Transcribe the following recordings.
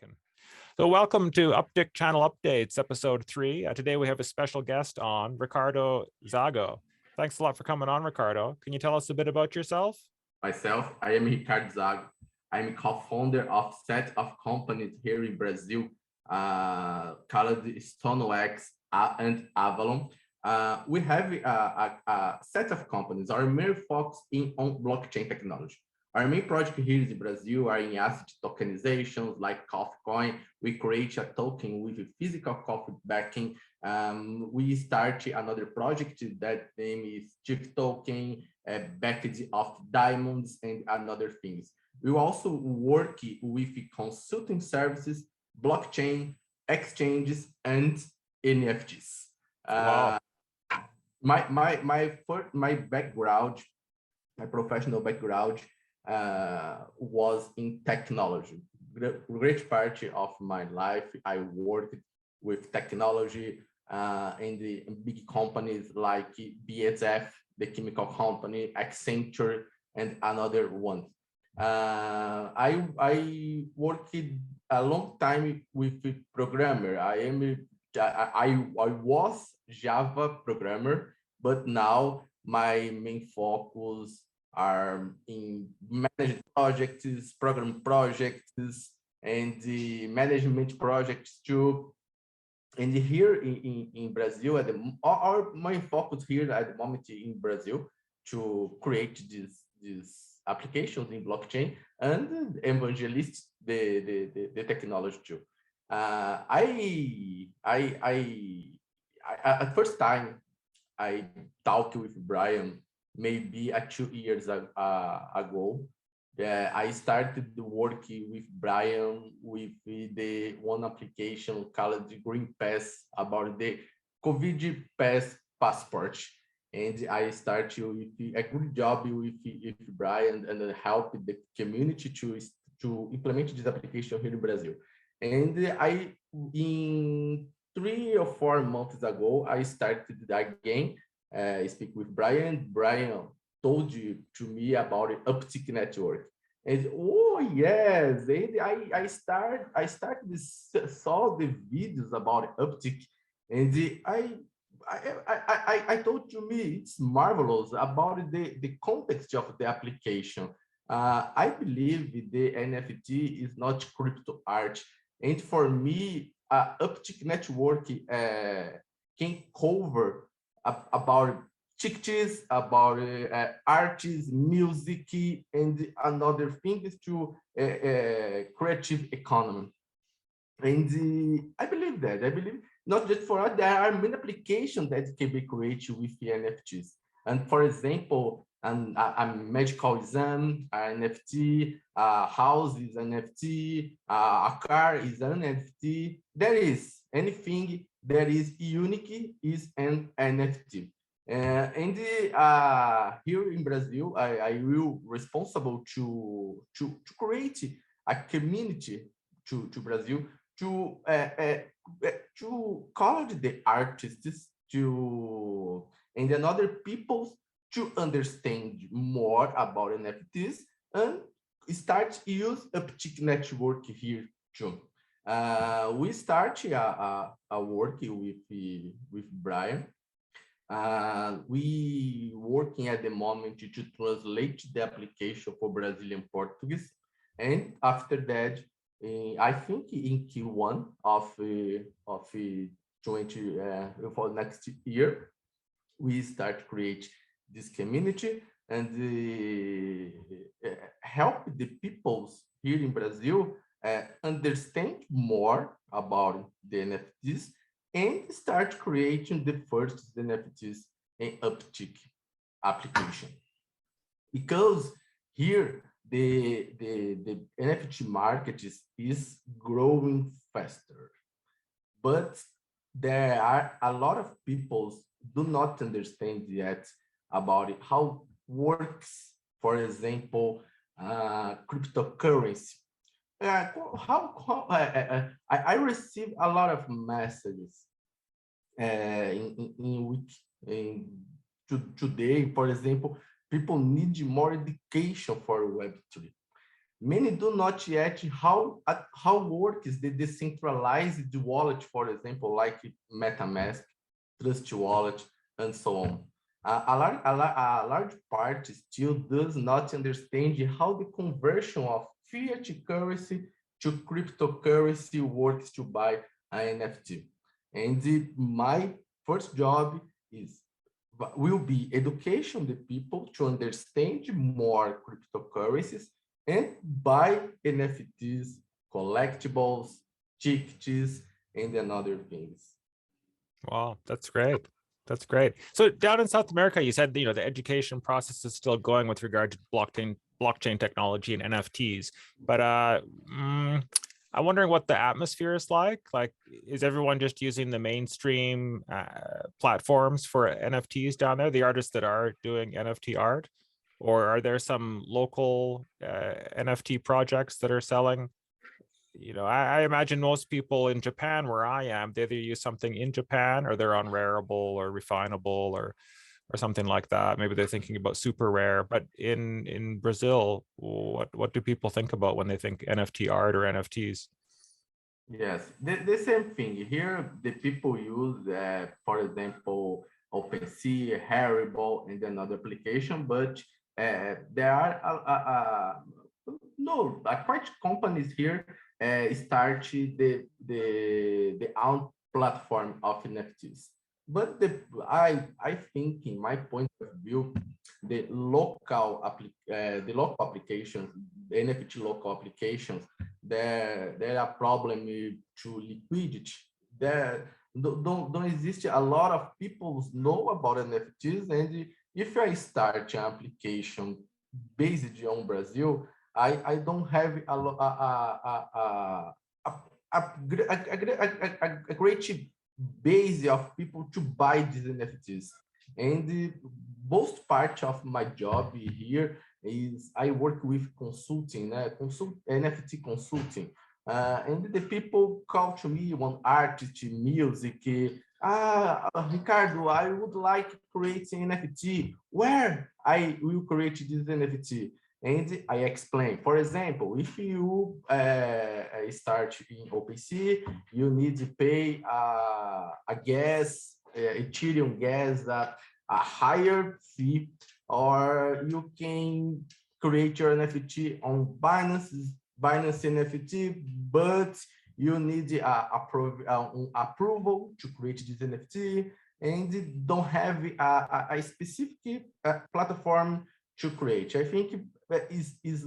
working. So welcome to Uptick Channel Updates, episode 3. Today we have a special guest on, Ricardo Zago. Thanks a lot for coming on, Ricardo. Can you tell us a bit about yourself? Myself, I am Ricardo Zago. I'm co-founder of a set of companies here in Brazil called Stonoex and Avalon. We have a set of companies. Our main focus on blockchain technology. Our main project here in Brazil are in asset tokenizations like coffee coin. We create a token with a physical coffee backing. We start another project that name is Chief Token, backed of diamonds and other things. We also work with consulting services, blockchain, exchanges, and NFTs. Wow. My background, my professional background was in technology. Great part of my life, I worked with technology in the big companies like BASF, the chemical company, Accenture, and another one. I worked a long time with a programmer. I was Java programmer, but now my main focus are in managed projects, program projects, and the management projects too. And here in Brazil, our main focus here at the moment in Brazil to create these applications in blockchain and evangelist the technology too. At first time I talked with Brian maybe 2 years ago. I started working with Brian with the one application called the Green Pass about the COVID passport. And I started with a good job with Brian and help the community to implement this application here in Brazil. And in 3 or 4 months ago, I started again, speak with Brian. Brian told you to me about the Uptick network. And oh yes, and I saw the videos about Uptick, and I told to me it's marvelous about the context of the application. I believe the NFT is not crypto art, and for me, Uptick network can cover about tickets, about artists, music, and another things to creative economy. And I believe that. I believe not just for us, there are many applications that can be created with the NFTs. And for example, a medical exam, an NFT, a house is an NFT, a car is an NFT. There is anything that is unique is an NFT. And here in Brazil, I will responsible to create a community to Brazil to college the artists and another people to understand more about NFTs and start use Uptick network here too. We start a work with Brian. We working at the moment to translate the application for Brazilian Portuguese, and after that, I think in Q1 of 20 for next year, we start create this community and help the peoples here in Brazil understand more about the NFTs and start creating the first NFTs in Uptick application. Because here the NFT market is growing faster, but there are a lot of people do not understand yet about it, how works, for example, cryptocurrency. I receive a lot of messages today, for example, people need more education for Web3. many do not yet how works the decentralized wallet, for example, like MetaMask, Trust Wallet, and so on. A large part still does not understand how the conversion of fiat currency to cryptocurrency works to buy an NFT. And my first job will be education the people to understand more cryptocurrencies and buy NFTs, collectibles, tickets, and another things. Wow, that's great. That's great. So down in South America, you said, the education process is still going with regard to blockchain technology and NFTs. But I'm wondering what the atmosphere is like. Like, is everyone just using the mainstream platforms for NFTs down there, the artists that are doing NFT art? Or are there some local NFT projects that are selling? I imagine most people in Japan, where I am, they either use something in Japan or they're on Rareable or Refinable or something like that. Maybe they're thinking about super rare. But in Brazil, what do people think about when they think NFT art or NFTs? Yes, the same thing. Here, the people use, for example, OpenSea, Haribo, and another application, but there are no, quite companies here start the own platform of NFTs. But I think, in my point of view, the local applications, the NFT local applications, there are problem to liquidity. There don't exist a lot of people know about NFTs, and if I start an application based on Brazil, I don't have a great base of people to buy these NFTs. And the most part of my job here is I work with consulting, NFT consulting. And the people call to me, one artist, music, Ricardo, I would like to create an NFT. Where I will create this NFT? And I explain, for example, if you start in OpenSea, you need to pay a gas, Ethereum gas, a higher fee, or you can create your NFT on Binance NFT, but you need approval to create this NFT, and don't have a specific platform to create. I think is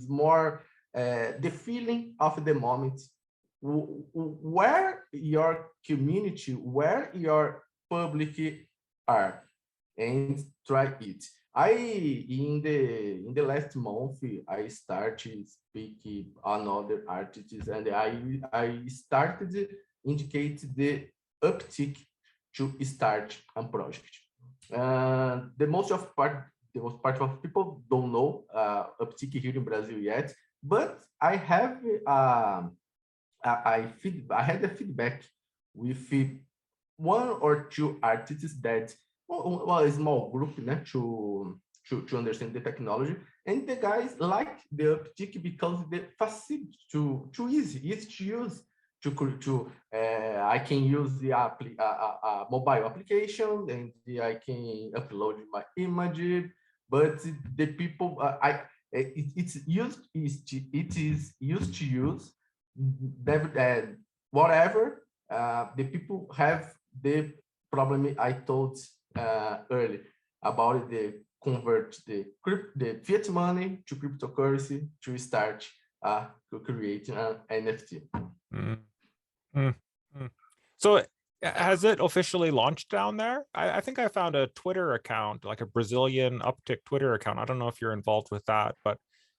more the feeling of the moment, where your community, where your public are, and try it. In the last month, I started speaking another artists, and I started indicate the Uptick to start a project. The most part of people don't know Uptick here in Brazil yet, but I have I had a feedback with one or two artists that, well, a small group, to understand the technology, and the guys like the Uptick because the facility to easy to use. I can use the mobile application, and I can upload my image, but the people it is used to use whatever. The people have the problem I told earlier about the convert the fiat money to cryptocurrency to start to create an NFT. Mm. Mm. Mm. So has it officially launched down there? I think I found a Twitter account, like a Brazilian Uptick Twitter account. I don't know if you're involved with that, but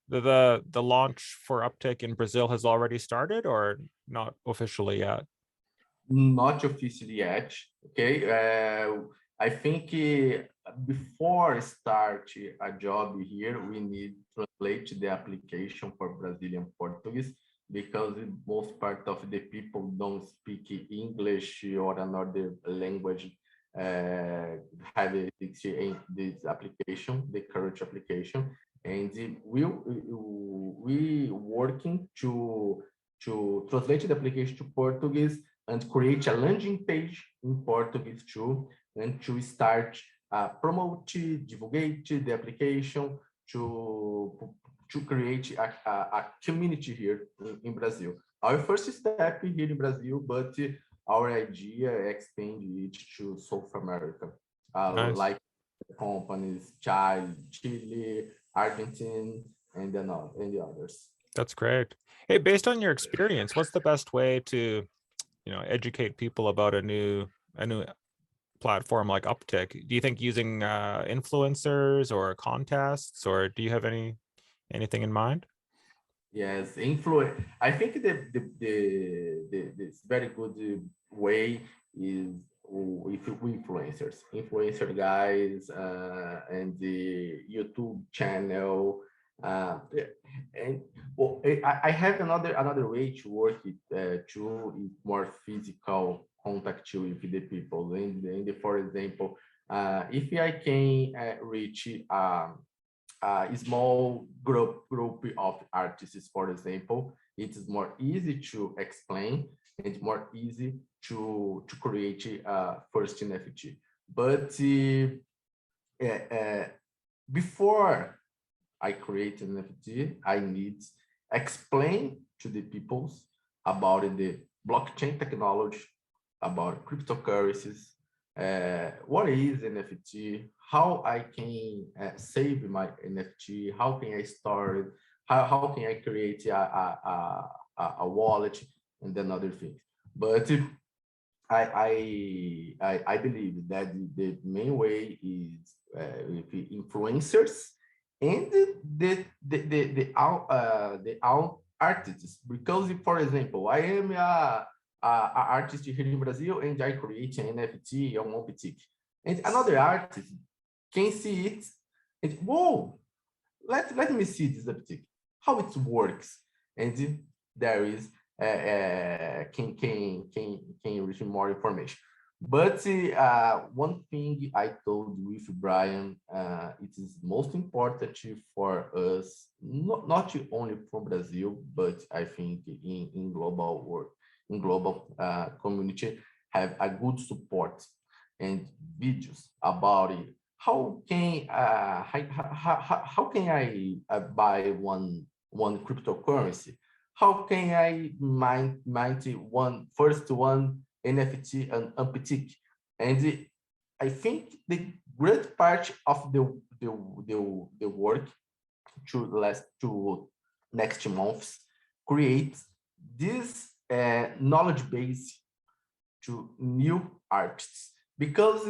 the launch for Uptick in Brazil has already started, or not officially yet? Not officially yet. Okay. I think before start a job here, we need to translate the application for Brazilian Portuguese, because most part of the people don't speak English or another language have this application, the current application. and we working to translate the application to Portuguese and create a landing page in Portuguese too, and to start promote, divulgate the application to create a community here in Brazil. Our first step here in Brazil, but our idea expand it to South America, Nice. like companies, Chile, Argentina, and the others. That's great. Hey, based on your experience, what's the best way to, educate people about a new platform like Uptick? Do you think using influencers or contests, or do you have anything in mind? Yes, influence. I think the very good way is with influencer guys, and the YouTube channel. And well, I have another way to work it too, is more physical contact with the people. For example, if I can reach a small group of artists, for example, it is more easy to explain and more easy to create a first NFT. But before I create an NFT, I need explain to the people about the blockchain technology, about cryptocurrencies, what is NFT, how I can save my NFT, how can I store it, how can I create a wallet, and then other things. But I believe that the main way is with influencers and the artists. Because, for example, I am a artist here in Brazil, and I create an NFT on Uptick, and another artist can see it and, whoa, let me see this Uptick, how it works, and there is can reach more information. But one thing I told with Brian, it is most important for us, not only from Brazil, but I think in global world, in global community, have a good support and videos about it. How can I buy one cryptocurrency? How can I mine one NFT and Uptick? And I think the great part of the work to next months create this knowledge base to new artists, because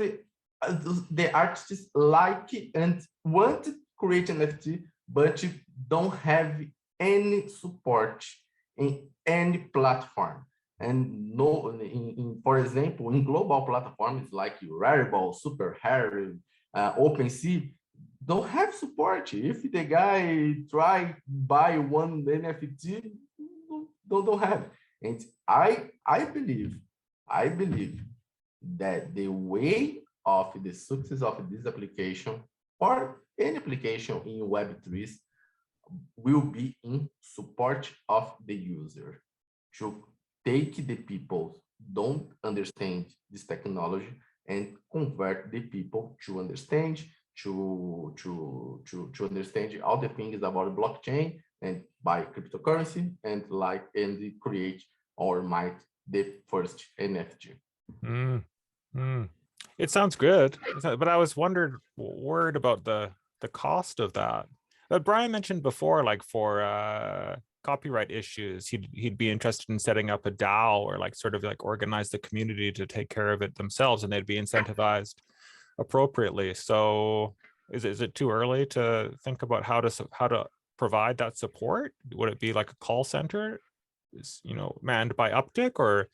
the artists like and want to create an NFT, but don't have any support in any platform. And no, for example, in global platforms like Rarible, SuperNova, OpenSea, don't have support. If the guy try buy one NFT, don't have. And I believe that the way of the success of this application, or any application in Web3, will be in support of the user, to take the people don't understand this technology and convert the people to understand, to understand all the things about blockchain and buy cryptocurrency, and create or mine the first NFT. Mm, mm. It sounds good, but I was worried about the cost of that. But Brian mentioned before, like for copyright issues, he'd be interested in setting up a DAO, or like sort of like organize the community to take care of it themselves, and they'd be incentivized appropriately. So is it too early to think about how to provide that support? Would it be like a call center, manned by Uptick, or?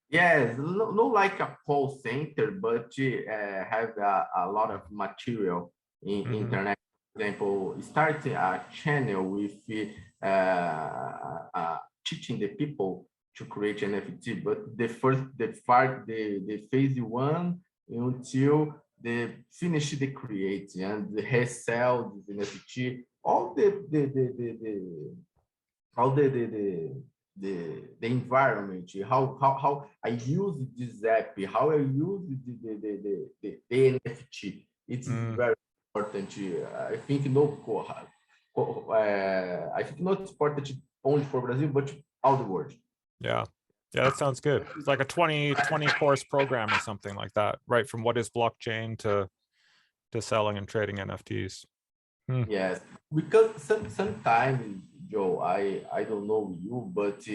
Yes, no like a call center, but have a lot of material in internet. For example, start a channel with teaching the people to create an NFT. But the phase one until the finish the create and the resell this NFT, all the environment, how I use this app, how I use the NFT. It's very important. I think I think not important only for Brazil, but all the world. Yeah. Yeah, that sounds good. It's like a 20 course program or something like that, right? From what is blockchain to selling and trading NFTs. Yes, because sometimes, Joe, I don't know you, but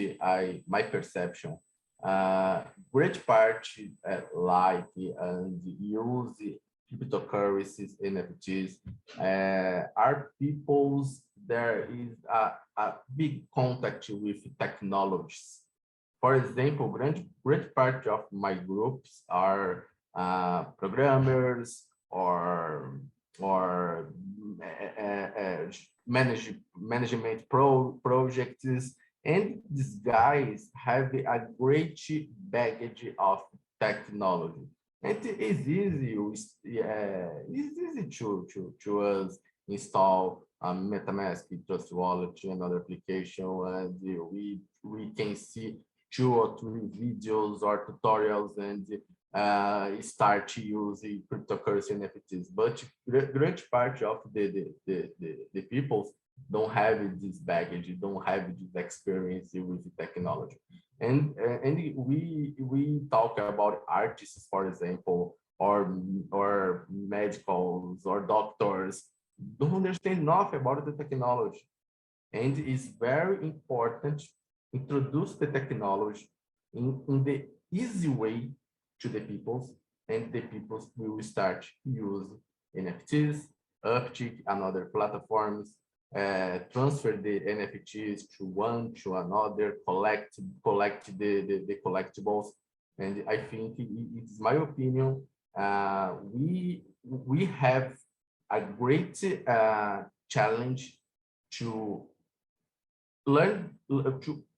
my perception, great part like and use cryptocurrencies, NFTs, are people's. There is a big contact with technologies. For example, great part of my groups are programmers or management projects, and these guys have a great baggage of technology. And it's easy to us install a MetaMask, Trust Wallet, another application, and we can see 2 or 3 videos or tutorials and start using cryptocurrency NFTs. But great part of the people don't have this baggage, don't have this experience with technology. And we talk about artists, for example, or medicals or doctors, don't understand enough about the technology. And it's very important introduce the technology in the easy way to the peoples, and the peoples will start use NFTs, Uptick, and other platforms, transfer the NFTs to one to another, collect the collectibles. And I think it's my opinion, we have a great challenge to learn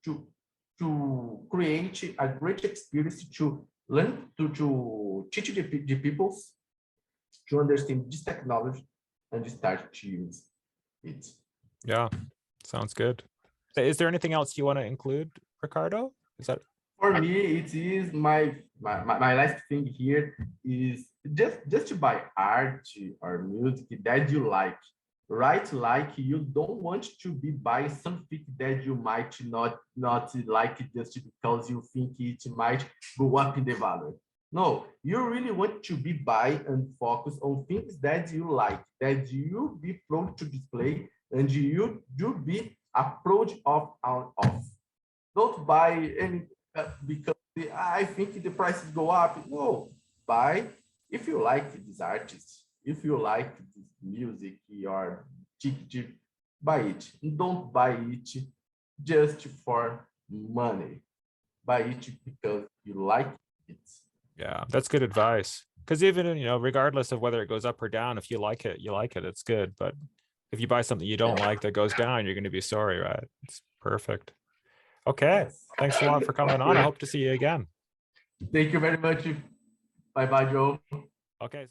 to create a great experience, to learn to teach the peoples to understand this technology and start to use it. Yeah, sounds good. Is there anything else you want to include, Ricardo? Is that for me? It is my last thing here is just to buy art or music that you like. Right, like you don't want to be buy something that you might not like just because you think it might go up in the value. No, you really want to be buy and focus on things that you like, that you be proud to display, and you do be approach of. Don't buy any because I think the prices go up. No, buy if you like this artist. If you like this music or ticket, buy it. Don't buy it just for money. Buy it because you like it. Yeah, that's good advice. Because even, regardless of whether it goes up or down, if you like it, it's good. But if you buy something you don't like that goes down, you're going to be sorry, right? It's perfect. Okay. Thanks a lot for coming on. I hope to see you again. Thank you very much. Bye-bye, Joe. Okay.